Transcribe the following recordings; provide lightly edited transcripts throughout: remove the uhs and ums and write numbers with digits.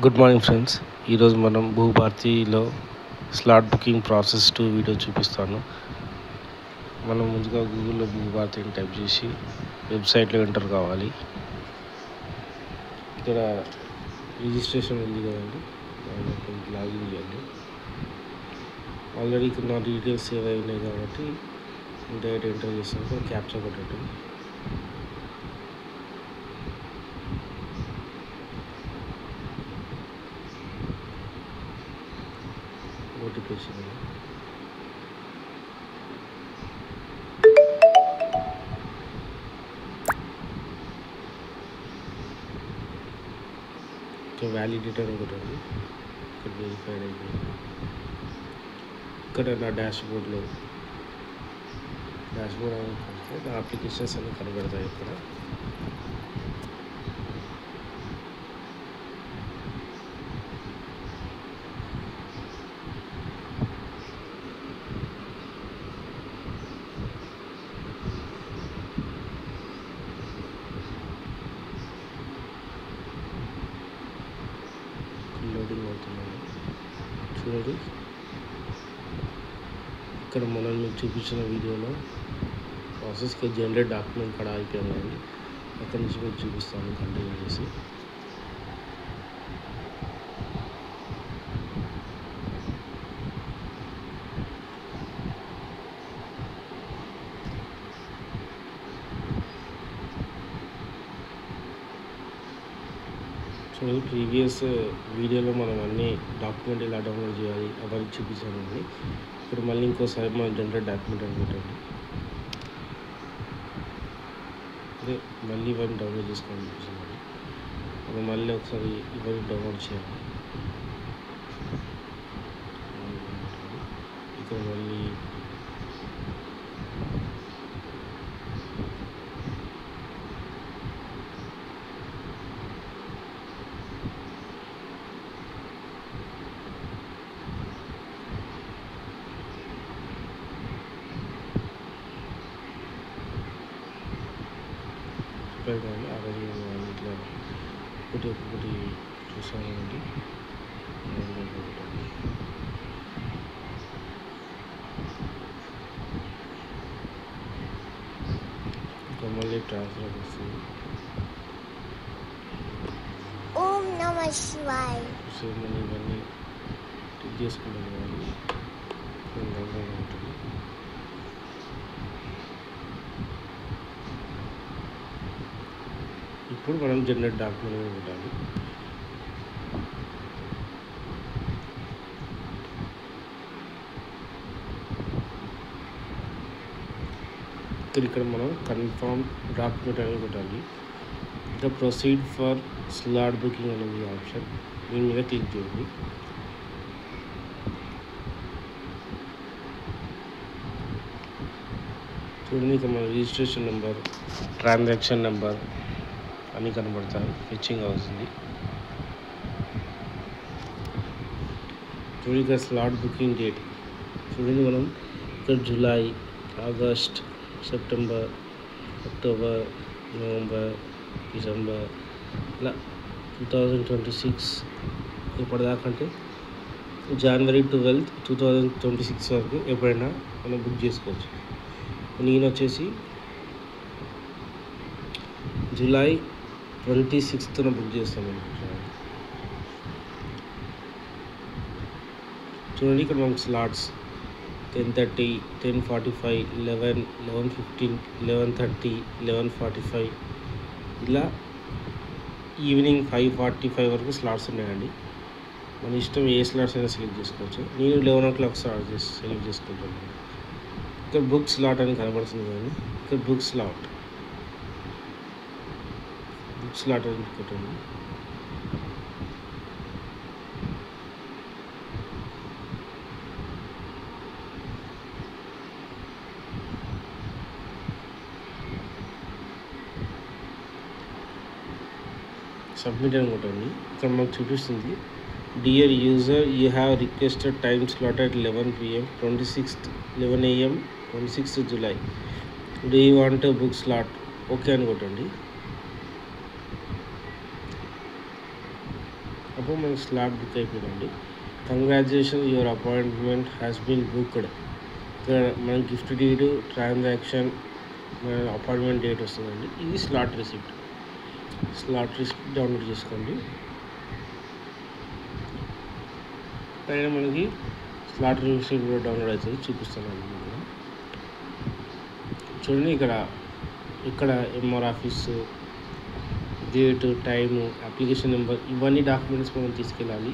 Good morning friends. ఈరోజు మనం భూభారతిలో slot booking process 2 video చూపిస్తాను. మనం ముందుగా గూగుల్లో భూభారతి అని టైప్ చేసి వెబ్సైట్లో ఎంటర్ కావాలి. ఇక్కడ రిజిస్ట్రేషన్ ఉంది కదండి, లాగిన్ చేయండి. ఆల్రెడీ ఇక్కడ నా డీటెయిల్స్ సేవ్ అయినాయి కాబట్టి డైరెక్ట్ ఎంటర్ చేస్తాను. క్యాప్చా కొట్టండి. ఓటీపీ వచ్చింది. ఇక్కడ వ్యాలిడిటీ అని కొట్టండి. ఇక్కడ వెరిఫైడ్ అయిపోయింది. ఇక్కడ నా డాష్బోర్డ్ అని కొడితే నా అప్లికేషన్స్ అన్నీ కనబడతాయి. ఇక్కడ లోడింగ్ అవుతున్నాను. చూడండి, ఇక్కడ మనం మీకు చూపించిన వీడియోలో ప్రాసెస్కి జనరేట్ డాక్యుమెంట్ కూడా అయిపోయిందండి. అక్కడి నుంచి మీకు చూపిస్తాను కంటిన్యూ చేసి. సో ప్రీవియస్ వీడియోలో మనం అన్ని డాక్యుమెంట్ ఎలా డౌన్లోడ్ చేయాలి అవన్నీ చూపించామండి. ఇప్పుడు మళ్ళీ ఇంకోసారి మనం జనరేట్ డాక్యుమెంట్ అని పెట్టండి. అదే మళ్ళీ ఇవన్నీ డౌన్లోడ్ చేసుకోవాలని చూపించామండి. మనం మళ్ళీ ఒకసారి ఇవన్నీ డౌన్లోడ్ చేయాలి. ఇక్కడ మళ్ళీ కానీ ఆ రోజు ఇట్లా ఒక్కొక్కటి చూసామండి. ఇంకా మళ్ళీ ట్రాన్స్ఫర్ వస్తుంది. ఓం నమః శివాయ. సో మనం ఇవన్నీ టిక్ చేసుకుంటాం కానీ ఉంటుంది. ఇప్పుడు మనం జనరేట్ డాక్యుమెంట్ పెట్టాలి. ఇక్కడ మనం కన్ఫర్మ్ డాక్యుమెంట్ అనేది పెట్టాలి. ఇంకా ప్రొసీడ్ ఫర్ స్లాట్ బుకింగ్ అనేది ఆప్షన్, దీని మీద క్లిక్ చేయండి. చూడండి, ఇక మన రిజిస్ట్రేషన్ నెంబర్, ట్రాన్సాక్షన్ నెంబర్ అన్నీ కనబడతాయి. ఫెచ్చింగ్ అవుతుంది. చూడండి, ఇక్కడ స్లాట్ బుకింగ్ డేట్ చూడండి. మనం ఇక్కడ July, August, September, October, November, December ఇలా 2026 ఇప్పటిదాకంటే జనవరి 12, 2026 వరకు ఎప్పుడైనా మనం బుక్ చేసుకోవచ్చు. నేను వచ్చేసి జూలై 26న బుక్ చేస్తాను. చూడండి, ఇక్కడ మనకు స్లాట్స్ 10:30, 10:45, 11, 11:15, 11:30, 11:45 ఇలా ఈవినింగ్ 5:45 వరకు స్లాట్స్ ఉన్నాయండి. మన ఇష్టం ఏ స్లాట్స్ అయినా సెలెక్ట్ చేసుకోవచ్చు. నేను 11 o'clock సెలెక్ట్ చేసుకుంటాను. ఇక్కడ బుక్ స్లాట్ అని కనబడుతుంది కానీ ఇక్కడ బుక్ స్లాట్ అని పెట్టండి. సబ్మిట్ అని కొట్టండి. ఇక్కడ మనకు చూపిస్తుంది, dear user, you have requested time slot at 11 PM 11 AM 26th July. Do you want book slot? Okay అని కొట్టండి. అప్పుడు మనకి స్లాట్ బుక్ అయిపోయిందండి. Congratulation, your appointment has been booked. ఇక్కడ మన గిఫ్ట్ డీడ్, ట్రాన్సాక్షన్, మన అపాయింట్మెంట్ డేట్ వస్తుందండి. ఇది స్లాట్ రిసిప్ట్ డౌన్లోడ్ చేసుకోండి. పైన మనకి స్లాట్ రిసిప్ట్ కూడా డౌన్లోడ్ అవుతుంది, చూపిస్తున్నాను మీకు. చూడండి, ఇక్కడ MR office, date, time, application number, ఇవన్నీ డాక్యుమెంట్స్ మనం తీసుకెళ్ళాలి.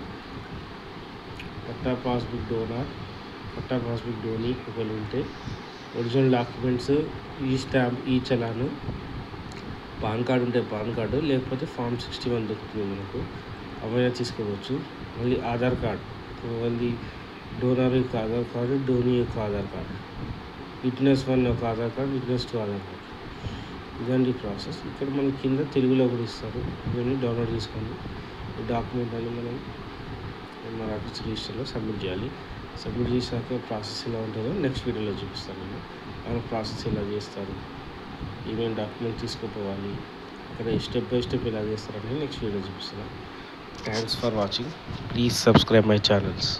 పట్టా పాస్బుక్ డోనీ ఒకవేళ ఉంటే, ఒరిజినల్ డాక్యుమెంట్స్, ఈ స్టాంప్, ఈ చలాను, పాన్ కార్డు ఉంటే పాన్ కార్డు, లేకపోతే ఫామ్ 61 దొరుకుతుంది మనకు, అవైనా తీసుకోవచ్చు. మళ్ళీ ఆధార్ కార్డు, మళ్ళీ డోనర్ యొక్క ఆధార్ కార్డు, డోనీ యొక్క ఆధార్ కార్డు, విట్నెస్ 1 ఒక Aadhaar card, witness 2 Aadhaar card. ఇదండి ప్రాసెస్. ఇక్కడ మన కింద తెలుగులో కూడా ఇస్తారు, ఇవన్నీ డౌన్లోడ్ చేసుకోండి. ఈ డాక్యుమెంట్ అని మనం మన ఆఫీస్ రిజిస్టర్లో సబ్మిట్ చేయాలి. సబ్మిట్ చేశాక ప్రాసెస్ ఎలా ఉంటుందో నెక్స్ట్ వీడియోలో చూపిస్తాను నేను. మన ప్రాసెస్ ఎలా చేస్తారు, ఏమేమి డాక్యుమెంట్ తీసుకుపోవాలి, అక్కడ స్టెప్ బై స్టెప్ ఎలా చేస్తారని నెక్స్ట్ వీడియో చూపిస్తాను. Thanks for watching. Please subscribe my channels.